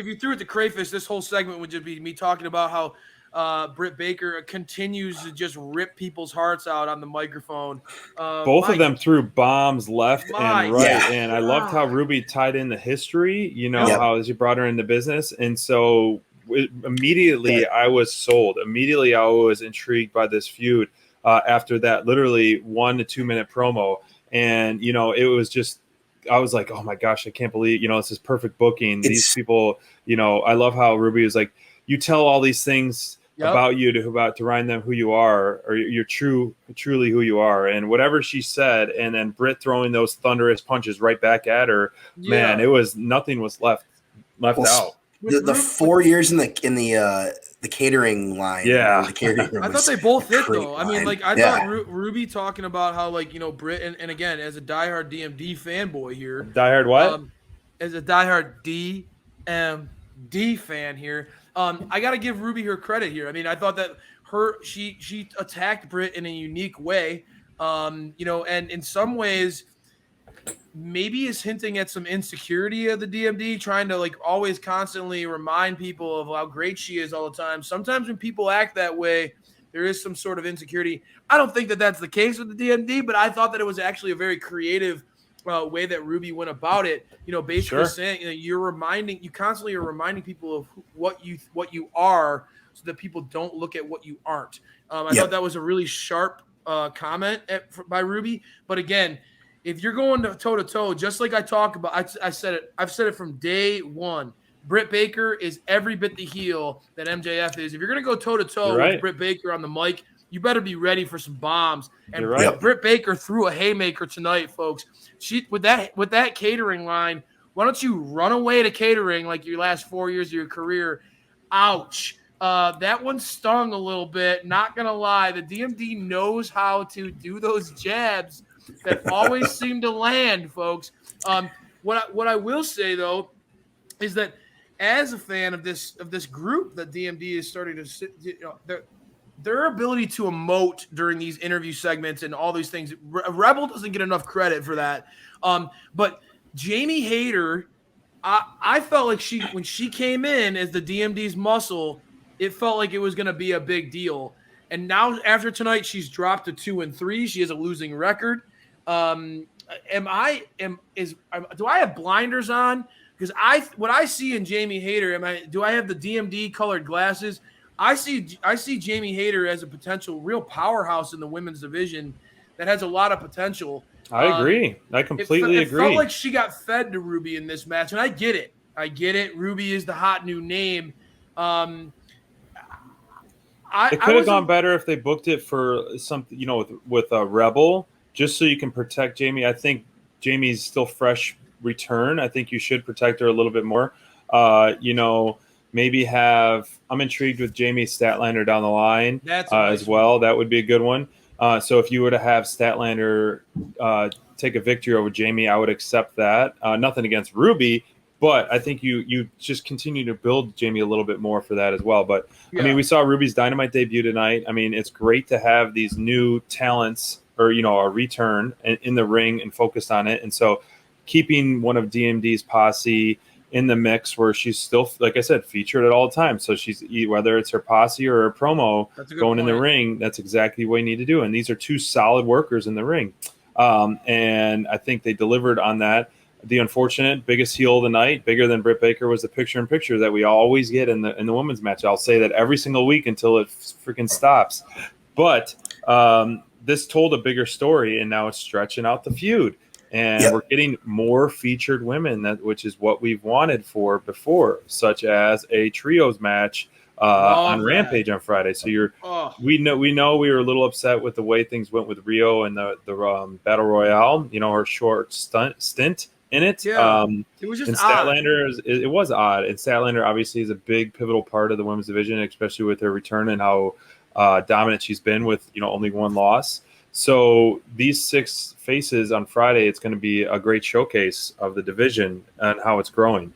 if you threw it to Crayfish, this whole segment would just be me talking about how Britt Baker continues to just rip people's hearts out on the microphone. Both of them threw bombs left and right, and I loved how Ruby tied in the history. How she brought her into business, and so immediately I was sold. Immediately I was intrigued by this feud after that literally 1 to 2 minute promo, and it was just. I was like, oh my gosh, I can't believe, this is perfect booking. These people, I love how Ruby was like, you tell all these things about you to remind them who you are, or you're truly who you are. And whatever she said, and then Britt throwing those thunderous punches right back at her, man, it was nothing was left out. The 4 years in the catering line. Yeah. The catering room I thought they both fit though. line. I mean, like I thought Ruby talking about how Britt and again as a diehard DMD fanboy here. Diehard what? As a diehard DMD fan here, I got to give Ruby her credit here. I mean, I thought that she attacked Britt in a unique way, and in some ways. Maybe is hinting at some insecurity of the DMD, trying to always constantly remind people of how great she is all the time. Sometimes when people act that way, there is some sort of insecurity. I don't think that that's the case with the DMD, but I thought that it was actually a very creative way that Ruby went about it. Basically saying you constantly are reminding people of what you are, so that people don't look at what you aren't. I thought that was a really sharp comment by Ruby, but again. If you're going toe-to-toe, just like I talk about, I've said it from day one. Britt Baker is every bit the heel that MJF is. If you're going to go toe-to-toe with Britt Baker on the mic, you better be ready for some bombs. And Britt Baker threw a haymaker tonight, folks. She with that catering line, why don't you run away to catering like your last 4 years of your career? Ouch. That one stung a little bit. Not going to lie. The DMD knows how to do those jabs that always seem to land, folks. What I will say though is that as a fan of this group that DMD is starting to their ability to emote during these interview segments and all these things, Rebel doesn't get enough credit for that. But Jamie Hayter, I felt like when she came in as the DMD's muscle, it felt like it was going to be a big deal. And now after tonight, she's dropped to 2-3. She has a losing record. Do I have blinders on? Because what I see in Jamie Hayter, do I have the DMD colored glasses? I see Jamie Hayter as a potential real powerhouse in the women's division that has a lot of potential. I agree. I completely agree. It felt like she got fed to Ruby in this match, and I get it. Ruby is the hot new name. It could have gone better if they booked it for something, with a Rebel, just so you can protect Jamie. I think Jamie's still fresh return. I think you should protect her a little bit more. Maybe I'm intrigued with Jamie Statlander down the line as well. That would be a good one. So if you were to have Statlander take a victory over Jamie, I would accept that. Nothing against Ruby, but I think you just continue to build Jamie a little bit more for that as well. But, we saw Ruby's Dynamite debut tonight. It's great to have these new talents or, a return in the ring and focused on it. And so keeping one of DMD's posse in the mix where she's still, like I said, featured at all times. So she's, whether it's her posse or her promo going in the ring, that's exactly what you need to do. And these are two solid workers in the ring. And I think they delivered on that. The unfortunate biggest heel of the night, bigger than Britt Baker, was the picture-in-picture that we always get in the women's match. I'll say that every single week until it freaking stops. But this told a bigger story, and now it's stretching out the feud. And we're getting more featured women, which is what we've wanted for before, such as a trios match on Rampage on Friday. So we know we were a little upset with the way things went with Rio and the Battle Royale. Her short stint in it. Yeah, it was just odd. It was odd. And Statlander obviously is a big pivotal part of the women's division, especially with her return and how dominant she's been with only one loss. So these 6 faces on Friday, it's going to be a great showcase of the division and how it's growing.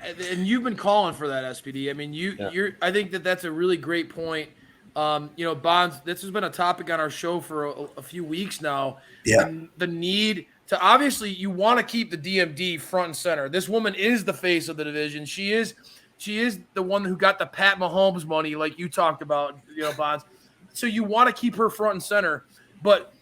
And you've been calling for that, SPD. I think that's a really great point. Bonds, this has been a topic on our show for a few weeks now. Yeah. And the need to, obviously, you want to keep the DMD front and center. This woman is the face of the division. She is she is the one who got the Pat Mahomes money, like you talked about, Bonds. So you want to keep her front and center, but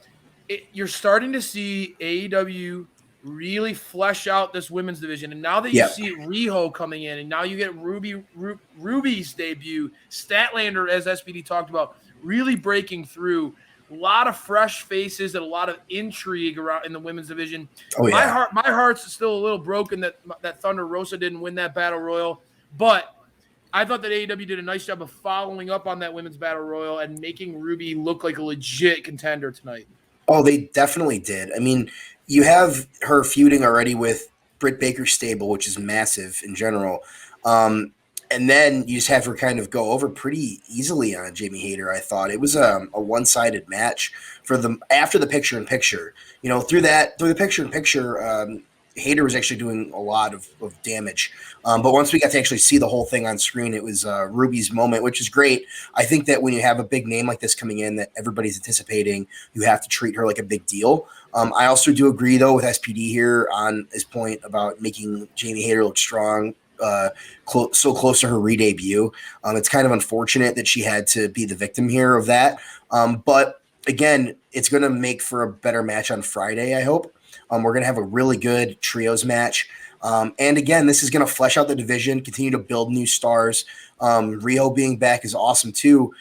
you're starting to see AEW really flesh out this women's division. And now that you see Riho coming in, and now you get Ruby's debut, Statlander, as SPD talked about, really breaking through. A lot of fresh faces and a lot of intrigue around in the women's division. My heart's still a little broken that Thunder Rosa didn't win that battle royal, but I thought that AEW did a nice job of following up on that women's battle royal and making Ruby look like a legit contender tonight. Oh, they definitely did. I mean, you have her feuding already with Britt Baker's stable, which is massive in general. And then you just have her kind of go over pretty easily on Jamie Hayter. I thought it was a one-sided match for them after the picture-in-picture. Through the picture-in-picture, Hayter was actually doing a lot of damage. But once we got to actually see the whole thing on screen, it was Ruby's moment, which is great. I think that when you have a big name like this coming in that everybody's anticipating, you have to treat her like a big deal. I also do agree, though, with SPD here on his point about making Jamie Hayter look strong, so close to her re-debut. It's kind of unfortunate that she had to be the victim here of that. But again, it's going to make for a better match on Friday, I hope. We're going to have a really good trios match. And again, this is going to flesh out the division, continue to build new stars. Riho being back is awesome too.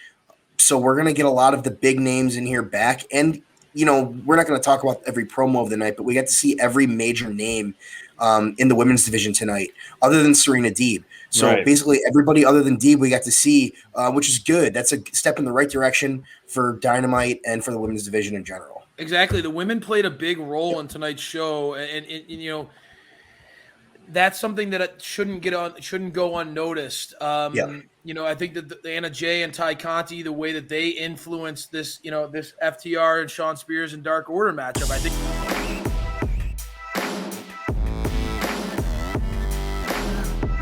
So we're going to get a lot of the big names in here back. And, we're not going to talk about every promo of the night, but we got to see every major name in the women's division tonight, other than Serena Deeb. So basically everybody other than Deeb we got to see, which is good. That's a step in the right direction for Dynamite and for the women's division in general. Exactly. The women played a big role in tonight's show. And that's something that shouldn't go unnoticed. I think that the Anna Jay and Ty Conti, the way that they influenced this, this FTR and Shawn Spears and Dark Order matchup, I think